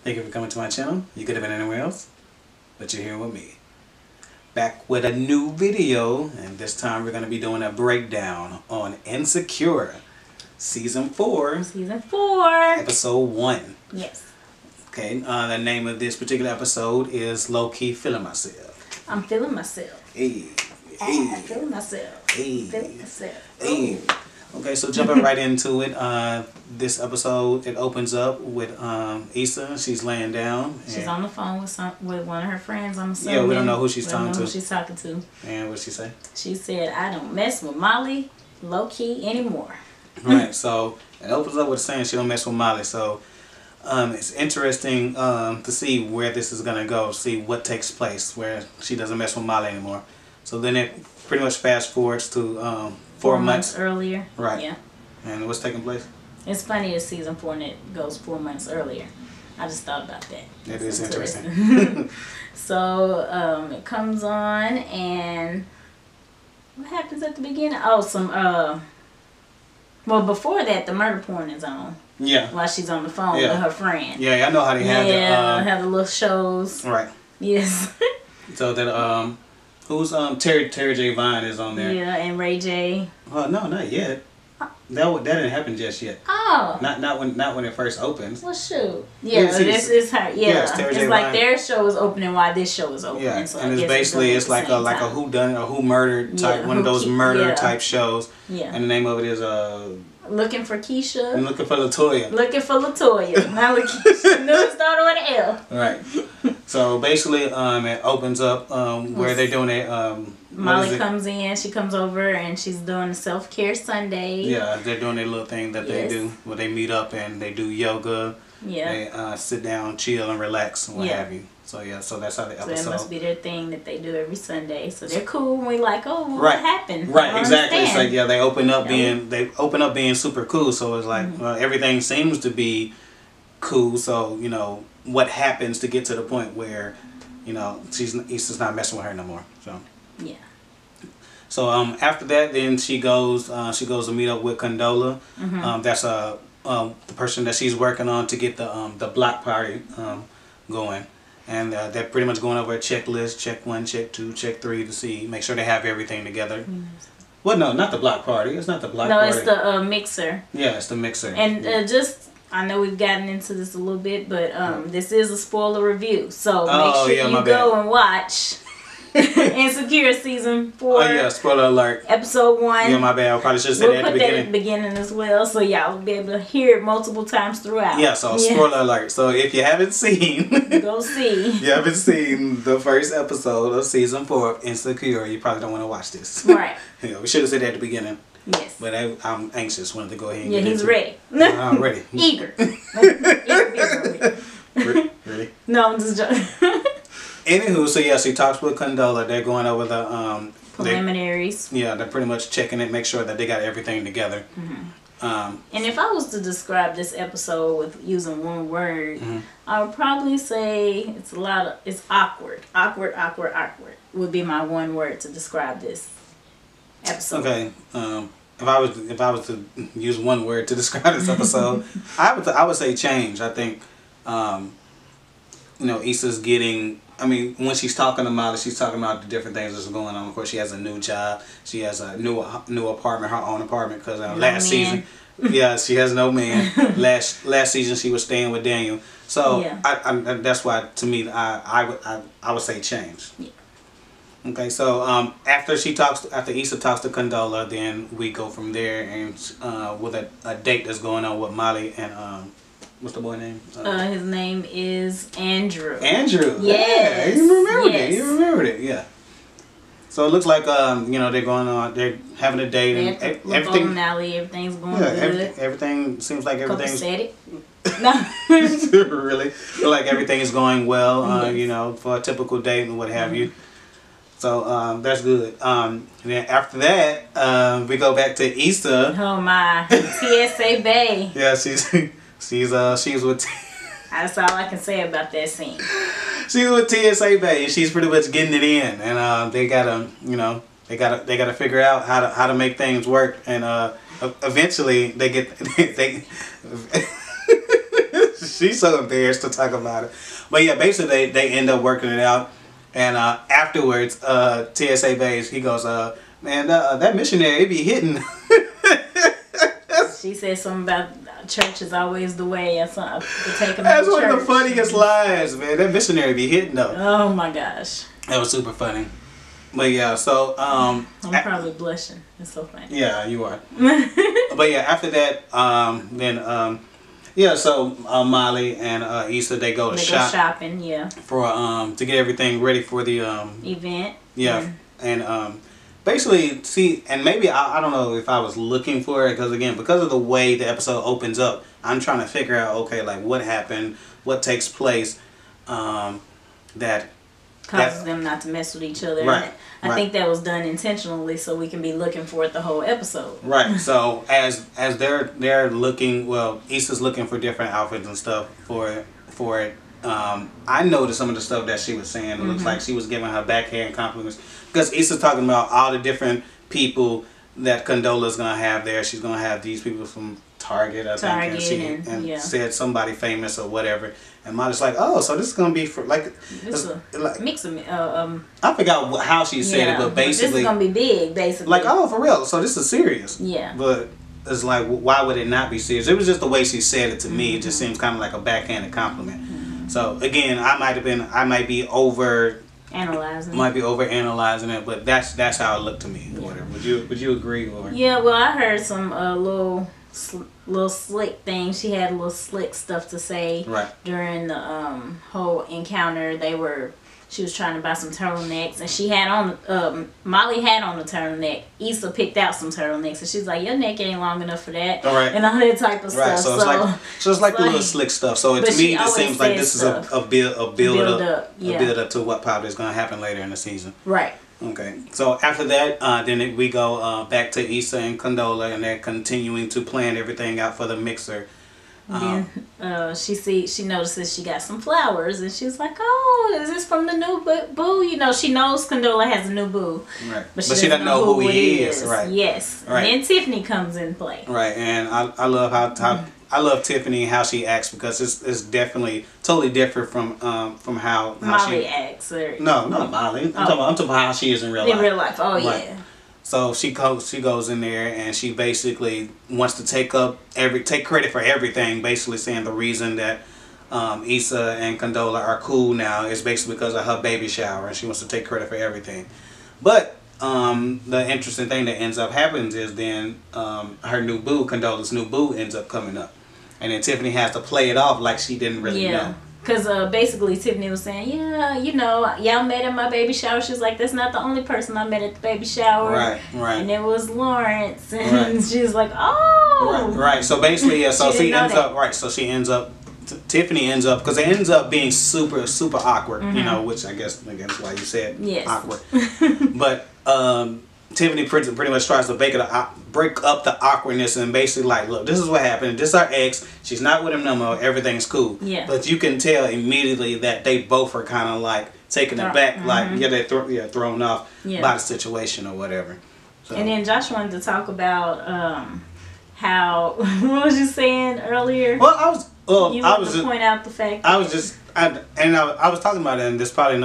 Thank you for coming to my channel. You could have been anywhere else, but you're here with me. Back with a new video, and this time we're going to be doing a breakdown on Insecure, Season 4. Season 4. Episode 1. Yes. Okay, the name of this particular episode is Low Key Feeling Myself. I'm feeling myself. Hey. I'm feeling myself. Hey. Feeling myself. Hey. Okay, so jumping right into it, this episode, it opens up with Issa. She's laying down. She's on the phone with one of her friends, I'm assuming. Yeah, we don't know who she's talking to. Who she's talking to. And what'd she say? She said, I don't mess with Molly low-key anymore. Right, so it opens up with saying she don't mess with Molly. So it's interesting to see where this is going to go, see what takes place where she doesn't mess with Molly anymore. So then it pretty much fast forwards to 4 months earlier. Right. Yeah. And what's taking place? It's funny it's season 4 and it goes 4 months earlier. I just thought about that. It is interesting. So it comes on, and what happens at the beginning? Oh, well, before that, the murder porn is on. Yeah. While she's on the phone with her friend. Yeah, I know how they have have the little shows. Right. Yes. So that who's Terry J. Vine is on there. Yeah, and Ray J. Oh no, not yet. That didn't happen just yet. Oh. Not when it first opens. Well, shoot. Yeah, this is her. Yeah, it's like their show is opening while this show is opening. Yeah, so and it's basically it's like a who done it or who murdered type, one of those murder type shows. Yeah. And the name of it is Looking for Keisha. I'm looking for Latoya. Looking for Latoya. Not Lakeisha. No, it started with an L. Right. So basically, it opens up where they're doing a Molly comes in. She comes over and she's doing a self-care Sunday. Yeah, they're doing their little thing that they do where they meet up and they do yoga. Yeah. They sit down, chill, and relax, and what have you. So yeah, so that's how the episode. So it must be their thing that they do every Sunday. So they're cool when we like, oh, well, what happened? Right, exactly. It's like they open up being super cool. So it's like everything seems to be cool. So what happens to get to the point where Issa's not messing with her no more. So yeah. So after that, then she goes to meet up with Condola. That's the person that she's working on to get the block party going. And they're pretty much going over a checklist, check 1, check 2, check 3 to make sure they have everything together. Well, no, not the block party. It's not the block party. No, it's the mixer. Yeah, it's the mixer. And I know we've gotten into this a little bit, but this is a spoiler review. So make sure you go and watch Insecure Season 4. Oh yeah, spoiler alert. Episode 1. Yeah, my bad. I probably should have said that at the beginning. We'll put that at the beginning as well, so y'all will be able to hear it multiple times throughout. Yeah, so spoiler alert. So if you haven't seen... go see. You haven't seen the first episode of Season 4 of Insecure, you probably don't want to watch this. Right. We should have said that at the beginning. Yes. But I'm anxious. Wanted to go ahead and get he's into ready. I'm ready. Eager. Ready? No, I'm just joking. Anywho, so yeah, she talks with Condola. They're going over the preliminaries. They're pretty much checking it, make sure that they got everything together. And if I was to describe this episode with using one word, I would probably say it's awkward. Awkward would be my one word to describe this episode. Okay. If I was to use one word to describe this episode, I would say change. I think Issa's getting. I mean, when she's talking to Molly, she's talking about the different things that's going on. Of course, she has a new job. She has a new apartment, her own apartment, because last season, she has no man. last season, she was staying with Daniel. So that's why, to me, I would say change. Yeah. Okay, so after Issa talks to Condola, then we go from there and with a date that's going on with Molly and what's the boy name? His name is Andrew. Andrew. Yes. Yeah, you remembered it. You remembered it. Yeah. So it looks like they're going on. They're having a date and everything. Everything's going good. Everything seems like everything's. Said it. No. Really, like everything is going well. For a typical date and what have you. So that's good. Then after that, we go back to Issa. Oh my, TSA Bay. Yeah, she's with. That's all I can say about that scene. She's with TSA Bay. She's pretty much getting it in, and they gotta figure out how to make things work, and eventually they she's so embarrassed to talk about it. But yeah, basically they end up working it out. And afterwards, TSA Bays, he goes, man, that missionary, it be hitting. She said something about church is always the way. That's one of the funniest lines, man. That missionary be hitting though. Oh my gosh. That was super funny. But yeah, so I'm probably blushing. It's so funny. Yeah, you are. But yeah, after that, so Molly and Issa, they go shopping, yeah, for to get everything ready for the event. Yeah, and basically, see, and maybe I don't know if I was looking for it because of the way the episode opens up, I'm trying to figure out, okay, like what happened, what takes place, that causes them not to mess with each other. Right. I think that was done intentionally so we can be looking for it the whole episode. Right. So as they're looking, well, Issa's looking for different outfits and stuff for it. I noticed some of the stuff that she was saying. It looks like she was giving her backhand compliments because Issa's talking about all the different people that Condola's gonna have there. She's gonna have these people from Target, I think, and said somebody famous or whatever. And Molly's like, oh, so this is gonna be for like mix of I forgot how she said it, but basically this is gonna be big, basically. Like, oh, for real? So this is serious? Yeah. But it's like, why would it not be serious? It was just the way she said it to me. It just seems kind of like a backhanded compliment. So again, I might be over analyzing it, but that's how it looked to me. Or whatever. Would you agree? Or yeah, well, I heard some little slick things. She had little slick stuff to say during the whole encounter. She was trying to buy some turtlenecks, and she had on Molly had on the turtleneck. Issa picked out some turtlenecks, and she's like, "Your neck ain't long enough for that," and all that type of stuff. So it's like the little slick stuff. So to me, it seems like this is a build up to what probably is going to happen later in the season. Right. Okay, so after that, then we go back to Issa and Condola, and they're continuing to plan everything out for the mixer. Then she notices she got some flowers, and she's like, "Oh, is this from the new boo?" You know, she knows Condola has a new boo, right? But she doesn't know who he is, right? Yes, right. And then Tiffany comes in play, right? And I love how I love Tiffany and how she acts because it's definitely totally different from how Molly she acts. No, not Molly. I'm talking about how she is in real life. In real life, oh right. Yeah. So she goes in there and she basically wants to take credit for everything. Basically saying the reason that Issa and Condola are cool now is basically because of her baby shower, and she wants to take credit for everything. But the interesting thing that ends up happens is then her new boo, Condola's new boo, ends up coming up, and then Tiffany has to play it off like she didn't really know. Because basically Tiffany was saying, yeah, you know, y'all met at my baby shower. She was like, that's not the only person I met at the baby shower. Right. And it was Lawrence. And she was like, oh. Right. So basically, so she ends up, so she ends up, Tiffany ends up, because it ends up being super, super awkward, you know, which I guess why you said awkward. But Tiffany pretty much tries to break up the awkwardness and basically like, look, this is what happened. This is our ex. She's not with him no more. Everything's cool. Yeah. But you can tell immediately that they both are kind of like taken aback, like they're thrown off by the situation or whatever. So. And then Josh wanted to talk about how what was you saying earlier? Well, I was point out the fact. I was talking about it, and there's probably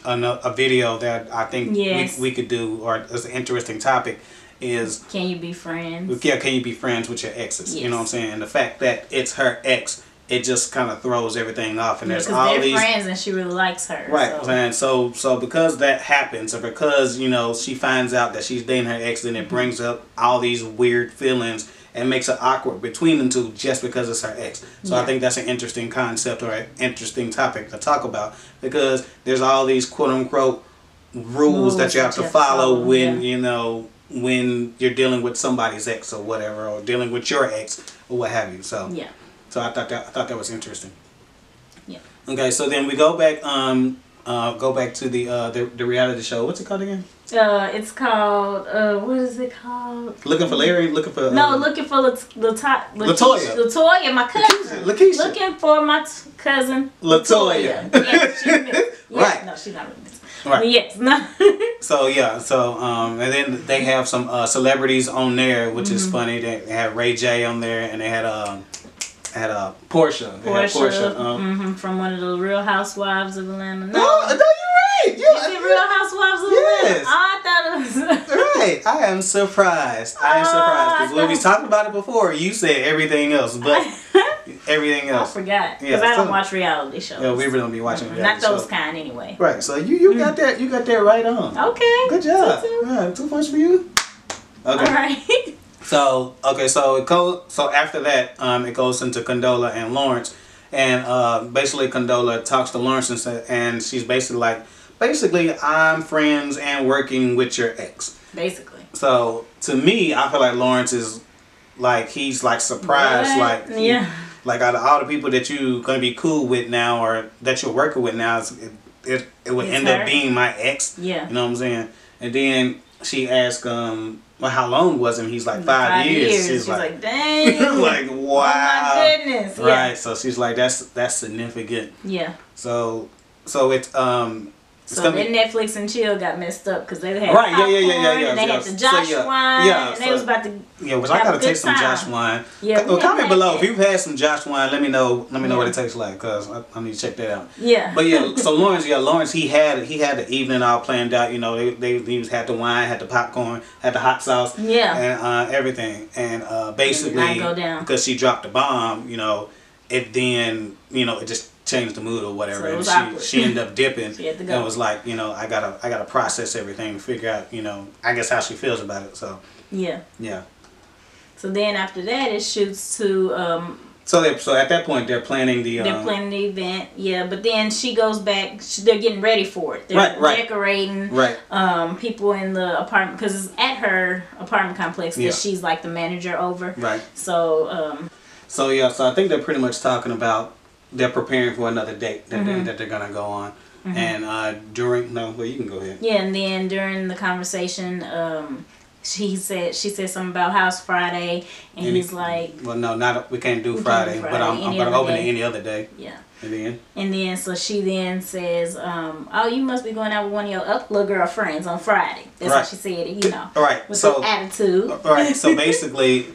a video that I think we could do, or it's an interesting topic, is can you be friends? Yeah, can you be friends with your exes? Yes. You know what I'm saying? And the fact that it's her ex, it just kind of throws everything off, and there's all these friends, and she really likes her. Right, and so because that happens, or because she finds out that she's dating her ex, then it brings up all these weird feelings and makes it awkward between them two just because it's her ex. So I think that's an interesting concept or an interesting topic to talk about, because there's all these quote unquote rules that you have to follow when when you're dealing with somebody's ex or whatever, or dealing with your ex or what have you. So so I thought that was interesting. Yeah. Okay, so then we go back to the reality show. What's it called again? It's called what is it called? Looking for Larry. Looking for looking for Latoya. Latoya, my cousin. Lakeisha. Looking for my cousin Latoya. Right. No, she's not really missing. Right. But yes. No. So and then they have some celebrities on there, which is funny. They had Ray J on there, and they had Had Portia. Portia. From one of the Real Housewives of Atlanta. No, you're right. Is it Real Housewives of Atlanta? Yes. Oh, I thought it was. Right. I am surprised. Because when we talked about it before, you said everything else, but everything else. I forgot because I don't watch reality shows. Yeah, we really don't be watching reality shows. Not those shows. Kind anyway. Right. So you got that. You got that right on. Okay. Good job. 2-2. Yeah, 2 points for you. Okay. All right. So after that, it goes into Condola and Lawrence, and basically Condola talks to Lawrence and she's basically I'm friends and working with your ex. Basically. So to me, I feel like Lawrence is he's surprised, what? Out of all the people that you gonna be cool with now or that you're working with now, it would end up being my ex. Yeah. You know what I'm saying? And then she asked well, how long was him? He's like 5 years. She's like, dang. Like, wow. Oh my goodness. Right. Yeah. So she's like, that's significant. Yeah. So it's So then Netflix and Chill got messed up because they had right, popcorn, yeah, and they had the Josh wine, and they was about to which I gotta taste some Josh wine. Yeah, comment below if you've had some Josh wine. Let me know what it tastes like because I need to check that out. Yeah. But yeah, so Lawrence, he had the evening all planned out. You know, he had the wine, had the popcorn, had the hot sauce, and everything, and basically because she dropped the bomb, it then it just changed the mood or whatever, so and she ended up dipping. She had to go. And was like, I gotta process everything, figure out, I guess how she feels about it. So yeah. So then after that, it shoots to So at that point they're planning the event. Yeah, but then she goes back. They're getting ready for it. They're decorating. Right. People in the apartment because it's at her apartment complex that she's like the manager over. Right. So. So I think they're pretty much talking about. They're preparing for another date that they're gonna go on, and you can go ahead. Yeah, and then during the conversation, she said something about House Friday, and he's like, "Well, no, we can't do Friday, but I'm gonna open it any other day." Yeah. And then so she then says, "Oh, you must be going out with one of your little girl friends on Friday." That's how she said it, All right. With the attitude. All right. So basically.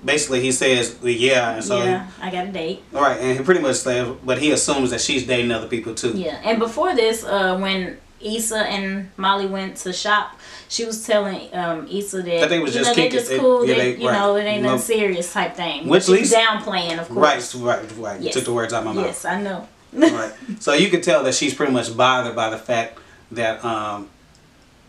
Basically, he says, and so... Yeah, I got a date. All right, and he pretty much says, but he assumes that she's dating other people, too. Yeah, and before this, when Issa and Molly went to shop, she was telling Issa that they was just they're just cool, it ain't nothing serious type thing. Which she's downplaying, of course. Right. Yes. You took the words out of my mouth. Yes, I know. Right. So you could tell that she's pretty much bothered by the fact that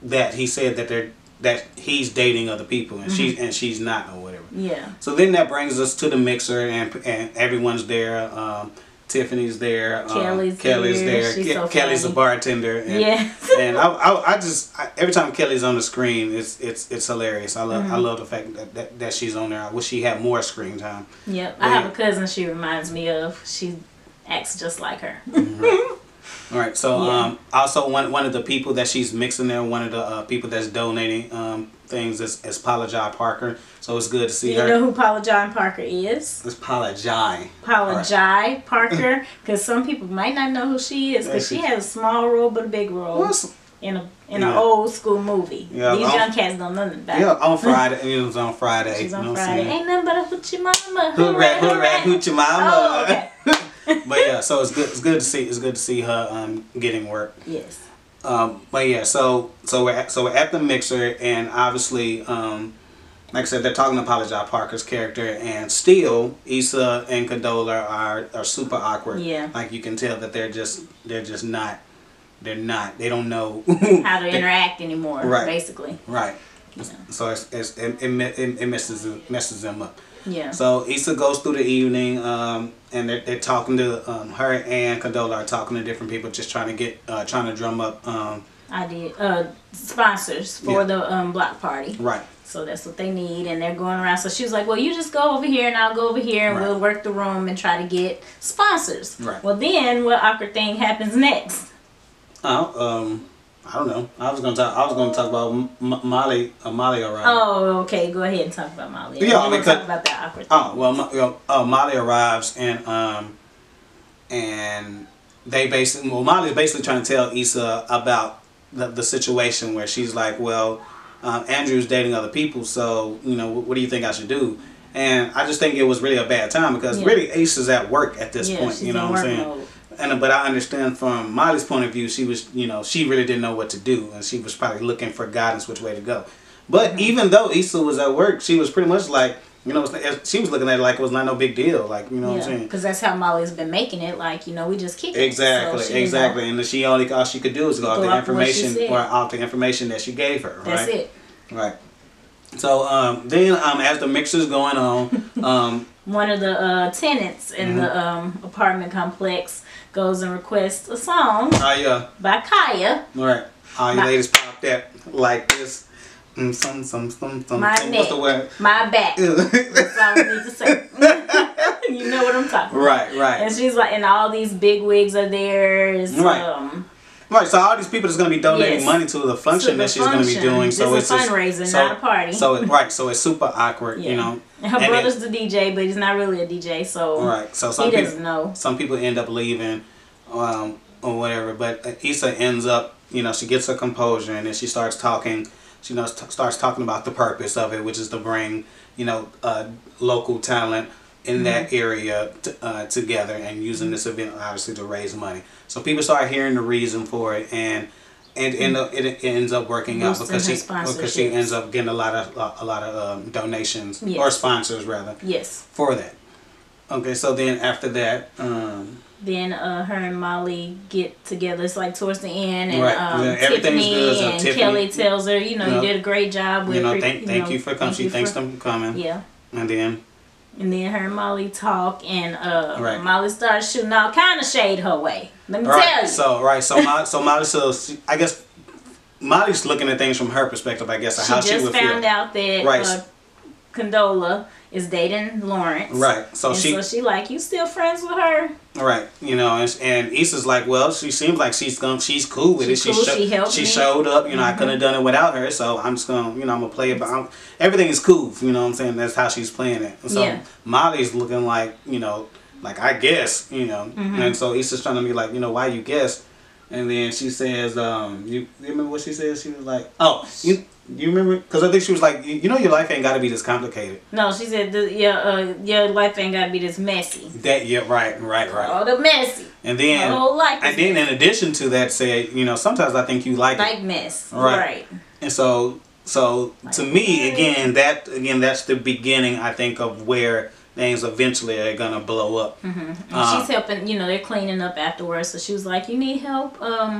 that he said that he's dating other people and she's not or whatever. Yeah. So then that brings us to the mixer and everyone's there. Tiffany's there. Kelly's there. She's so Kelly's funny. a bartender. And, and I just every time Kelly's on the screen, it's hilarious. I love the fact that she's on there. I wish she had more screen time. Yep. I have a cousin she reminds me of. She acts just like her. All right, so also one of the people that she's mixing there, one of the people that's donating things is Paula Jai Parker. So it's good to see her. You know who Paula Jai Parker is? It's Paula Jai. Paula Jai Parker, because some people might not know who she is, because she has a small role but a big role in an old school movie. Yeah, these young cats don't know nothing about it. Yeah, on Friday. It was on Friday. She's on Friday. Ain't nothing but a hoochie mama. Hooray, hooray, hoochie mama. Oh, okay. But yeah, so it's good to see her getting work. Yes. But yeah, so we're at the mixer, and obviously, like I said, they're talking to Paula Jai Parker's character, and still Issa and Condola are super awkward. Yeah. Like you can tell that they're just not. They don't know how to interact anymore. Right. Basically. Right. Yeah. So it messes them up. Yeah. So Issa goes through the evening, and they're talking to her and Condola are talking to different people, just trying to drum up sponsors for the block party. Right. So that's what they need, and they're going around. So she was like, "Well, you just go over here, and I'll go over here, and we'll work the room and try to get sponsors." Right. Well, then what awkward thing happens next? Oh, I don't know. I was gonna talk about Molly arrived. Oh, okay. Go ahead and talk about Molly. Yeah, because talk about that awkward thing. Oh well, Molly arrives and they basically Molly's basically trying to tell Issa about the situation where she's like, well, Andrew's dating other people, so what do you think I should do? And I just think it was really a bad time because really Ace is at work at this point. You know what I'm saying? But I understand from Molly's point of view, she was, she really didn't know what to do, and she was probably looking for guidance which way to go. But even though Issa was at work, she was pretty much like, she was looking at it like it was not no big deal, like, what I'm saying? Because that's how Molly's been making it, like, we just kick it. Exactly, so exactly. And she all she could do is go off the information or off the information that she gave her, right? That's it. Right. So then as the mixer's going on, one of the tenants in the apartment complex goes and requests a song by Kaya. Right. All you ladies pop that like this. My neck. What's the word? My back. That's all we need to say. You know what I'm talking about. Right. And she's like, and all these big wigs are there. Right, so all these people that's going to be donating money to the function that she's going to be doing. So it's a fundraiser, not a party. So it's super awkward, And her brother's the DJ, but he's not really a DJ, so he doesn't know. Some people end up leaving, or whatever. But Issa ends up, she gets her composure, and then she starts talking. She starts talking about the purpose of it, which is to bring, local talent in that area together and using this event obviously to raise money. So people start hearing the reason for it, and it ends up working out because she ends up getting a lot of donations or sponsors rather. Yes. For that. Okay, so then after that, then her and Molly get together. It's like towards the end, and everything's good. So and Tiffany, Kelly tells her, you did a great job with thank you for coming. She thanks them for coming. Yeah. And then her and Molly talk, and Molly starts shooting all kind of shade her way. Let me tell you. So Molly, I guess Molly's looking at things from her perspective. I guess how she would feel. She just found out that Condola is dating Lawrence. Right. So she like, you still friends with her? Right. And Issa's like, well, she seems like she's cool with it. She helped me. She showed up. I couldn't have done it without her. So I'm just gonna, I'm gonna play it. But everything is cool. You know what I'm saying? That's how she's playing it. And so Molly's looking like, like I guess, And so Issa's trying to be like, why you guess? And then she says, you remember what she said? She was like, you remember? Because I think she was like, your life ain't got to be this complicated. No, she said, your life ain't got to be this messy. Right. Oh, the messy. And then, my whole life and then in addition to that, said, sometimes I think you like mess. Right. And so to me, again, that's the beginning, I think, of where things eventually are gonna blow up. And she's helping, they're cleaning up afterwards. So she was like, you need help?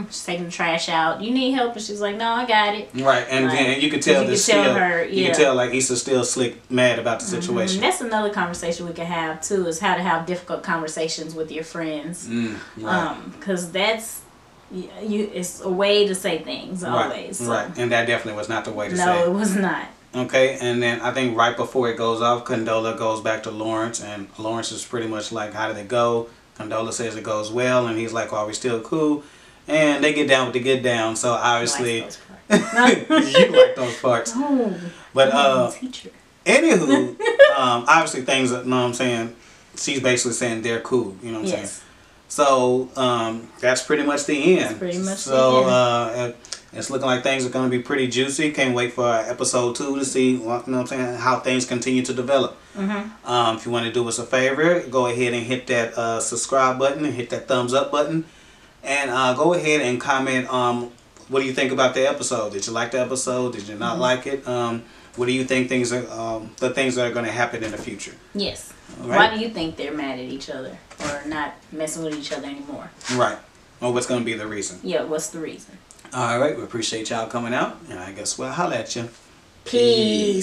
She's taking the trash out. You need help? And she's like, no, I got it. Right. And then you could tell you can tell like Issa's still slick mad about the situation. That's another conversation we could have too, is how to have difficult conversations with your friends. Because that's it's a way to say things always. Right. And that definitely was not the way to say it. No, it was not. Okay, and then I think right before it goes off, Condola goes back to Lawrence, and Lawrence is pretty much like, how did it go? Condola says it goes well, and he's like, are we still cool? And they get down with the get down, so obviously... You like those parts. Oh, but, teacher. Anywho, obviously things, you know what I'm saying, she's basically saying they're cool, you know what I'm saying? So, that's pretty much the end. That's pretty much the end. It's looking like things are going to be pretty juicy. Can't wait for episode 2 to see, how things continue to develop. If you want to do us a favor, go ahead and hit that subscribe button and hit that thumbs up button. And go ahead and comment what do you think about the episode. Did you like the episode? Did you not like it? What do you think the things that are going to happen in the future? Yes. Right? Why do you think they're mad at each other or not messing with each other anymore? Right. Or what's going to be the reason? Yeah, what's the reason? All right, we appreciate y'all coming out, and I guess we'll holler at you. Peace.